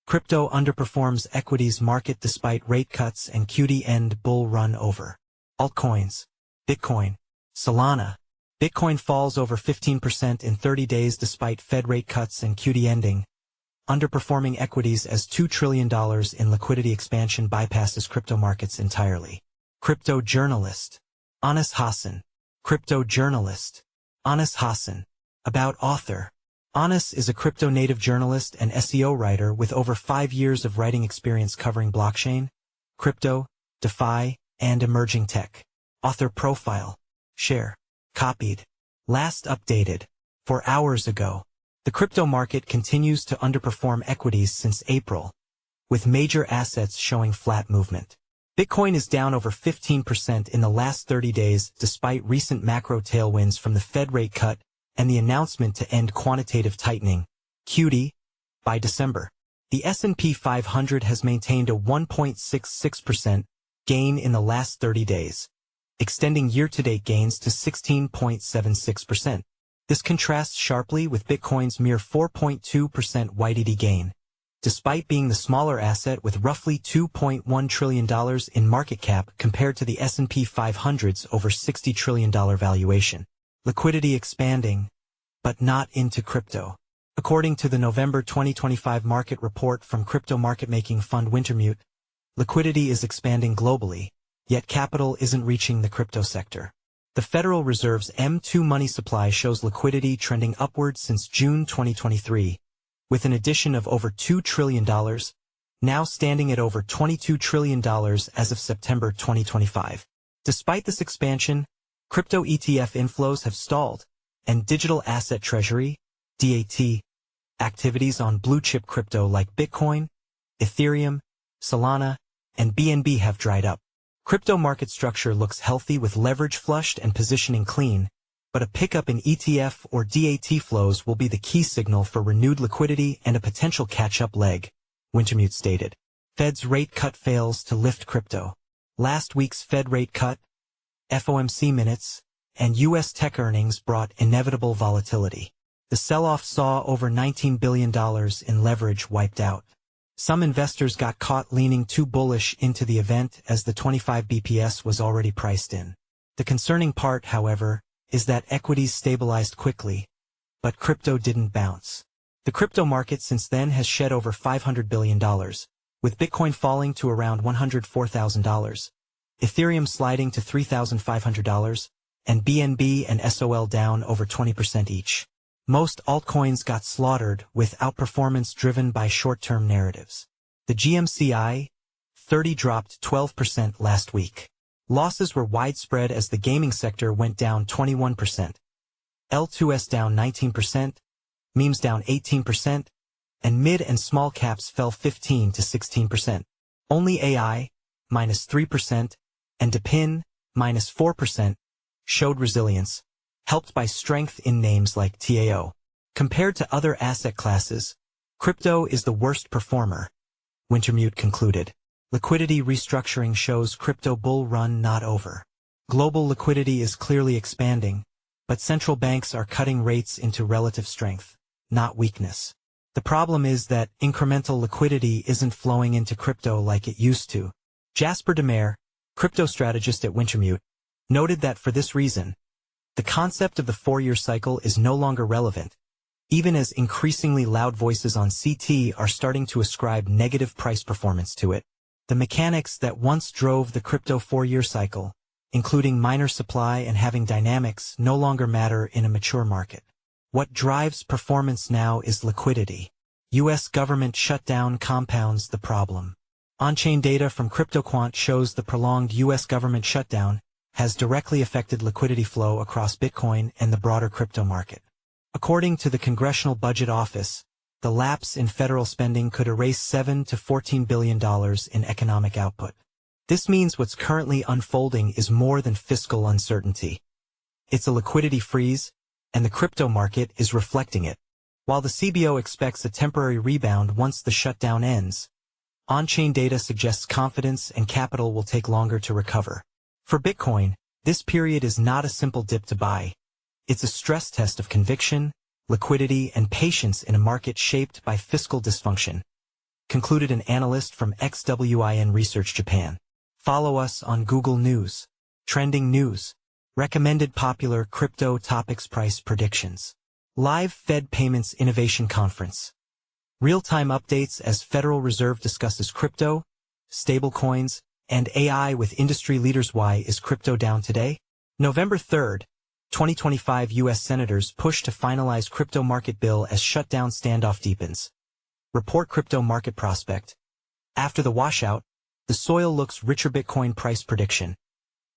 Crypto underperforms equities market despite rate cuts and QT end bull run over. Altcoins. Bitcoin. Solana. Bitcoin falls over 15% in 30 days despite Fed rate cuts and QT ending. Underperforming equities as $2 trillion in liquidity expansion bypasses crypto markets entirely. Crypto journalist. Hassan. Crypto journalist. Hassan. About author. Anas is a crypto-native journalist and SEO writer with over 5 years of writing experience covering blockchain, crypto, DeFi, and emerging tech. Author profile. Share. Copied. Last updated 4 hours ago. The crypto market continues to underperform equities since April, with major assets showing flat movement. Bitcoin is down over 15% in the last 30 days despite recent macro tailwinds from the Fed rate cut and the announcement to end quantitative tightening, QT, by December. The S&P 500 has maintained a 1.66% gain in the last 30 days, extending year-to-date gains to 16.76%. This contrasts sharply with Bitcoin's mere 4.2% YTD gain, despite being the smaller asset with roughly $2.1 trillion in market cap compared to the S&P 500's over $60 trillion valuation. Liquidity expanding, but not into crypto. According to the November 2025 market report from crypto market-making fund Wintermute, liquidity is expanding globally, yet capital isn't reaching the crypto sector. The Federal Reserve's M2 money supply shows liquidity trending upward since June 2023, with an addition of over $2 trillion, now standing at over $22 trillion as of September 2025. Despite this expansion, crypto ETF inflows have stalled, and digital asset treasury, DAT, activities on blue-chip crypto like Bitcoin, Ethereum, Solana, and BNB have dried up. Crypto market structure looks healthy with leverage flushed and positioning clean, but a pickup in ETF or DAT flows will be the key signal for renewed liquidity and a potential catch-up leg, Wintermute stated. Fed's rate cut fails to lift crypto. Last week's Fed rate cut, FOMC minutes, and U.S. tech earnings brought inevitable volatility. The sell-off saw over $19 billion in leverage wiped out. Some investors got caught leaning too bullish into the event as the 25 BPS was already priced in. The concerning part, however, is that equities stabilized quickly, but crypto didn't bounce. The crypto market since then has shed over $500 billion, with Bitcoin falling to around $104,000. Ethereum sliding to $3,500, and BNB and SOL down over 20% each. Most altcoins got slaughtered with outperformance driven by short-term narratives. The GMCI 30 dropped 12% last week. Losses were widespread as the gaming sector went down 21%. L2S down 19%, memes down 18%, and mid and small caps fell 15 to 16%. Only AI, -3%, and DePin, -4%, showed resilience, helped by strength in names like TAO. Compared to other asset classes, crypto is the worst performer, Wintermute concluded. Liquidity restructuring shows crypto bull run not over. Global liquidity is clearly expanding, but central banks are cutting rates into relative strength, not weakness. The problem is that incremental liquidity isn't flowing into crypto like it used to. Jasper Demare, crypto strategist at Wintermute, noted that for this reason, the concept of the 4-year cycle is no longer relevant, even as increasingly loud voices on CT are starting to ascribe negative price performance to it. The mechanics that once drove the crypto 4-year cycle, including miner supply and having dynamics, no longer matter in a mature market. What drives performance now is liquidity. U.S. government shutdown compounds the problem. On-chain data from CryptoQuant shows the prolonged U.S. government shutdown has directly affected liquidity flow across Bitcoin and the broader crypto market. According to the Congressional Budget Office, the lapse in federal spending could erase $7 to $14 billion in economic output. This means what's currently unfolding is more than fiscal uncertainty. It's a liquidity freeze, and the crypto market is reflecting it. While the CBO expects a temporary rebound once the shutdown ends, on-chain data suggests confidence and capital will take longer to recover. For Bitcoin, this period is not a simple dip to buy. It's a stress test of conviction, liquidity, and patience in a market shaped by fiscal dysfunction. concluded an analyst from XWIN Research Japan. Follow us on Google News. Trending news. Recommended popular crypto topics price predictions. Live Fed Payments Innovation Conference. Real-time updates as Federal Reserve discusses crypto, stablecoins, and AI with industry leaders. Why is crypto down today? November 3rd, 2025 U.S. Senators push to finalize crypto market bill as shutdown standoff deepens. Report crypto market prospect. After the washout, the soil looks richer. Bitcoin price prediction.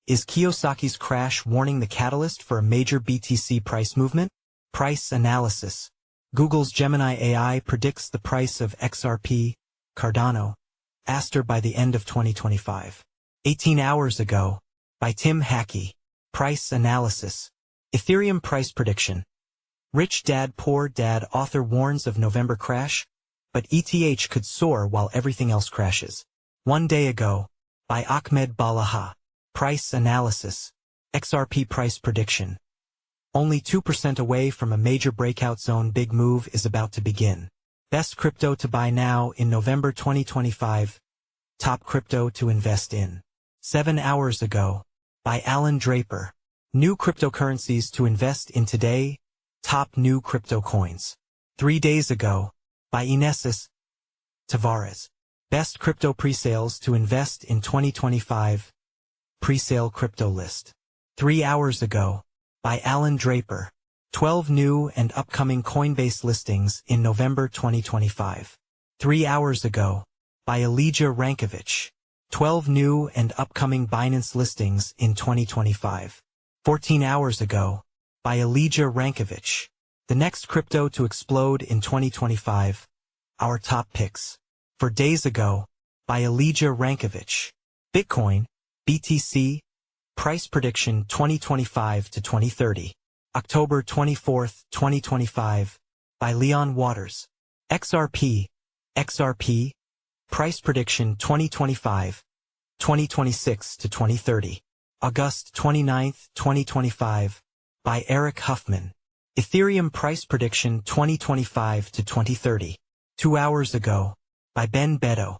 Is Kiyosaki's crash warning the catalyst for a major BTC price movement? Price analysis. Google's Gemini AI predicts the price of XRP, Cardano, Aster by the end of 2025. 18 hours ago, by Tim Hackey. Price analysis. Ethereum price prediction. Rich Dad Poor Dad author warns of November crash, but ETH could soar while everything else crashes. 1 day ago, by Ahmed Balaha. Price analysis. XRP price prediction. Only 2% away from a major breakout zone. Big move is about to begin. Best crypto to buy now in November 2025. Top crypto to invest in. 7 hours ago, by Alan Draper. New cryptocurrencies to invest in today. Top new crypto coins. 3 days ago, by Inesis Tavares. Best crypto presales to invest in 2025. Presale crypto list. 3 hours ago, by Alan Draper. 12 new and upcoming Coinbase listings in November 2025. 3 hours ago, by Elijah Rankovich. 12 new and upcoming Binance listings in 2025. 14 hours ago, by Elijah Rankovich. The next crypto to explode in 2025. Our top picks. 4 days ago, by Elijah Rankovich. Bitcoin, BTC, price prediction 2025 to 2030. October 24, 2025, by Leon Waters. XRP, price prediction 2025, 2026 to 2030. August 29, 2025, by Eric Huffman. Ethereum price prediction 2025 to 2030. 2 hours ago, by Ben Beto.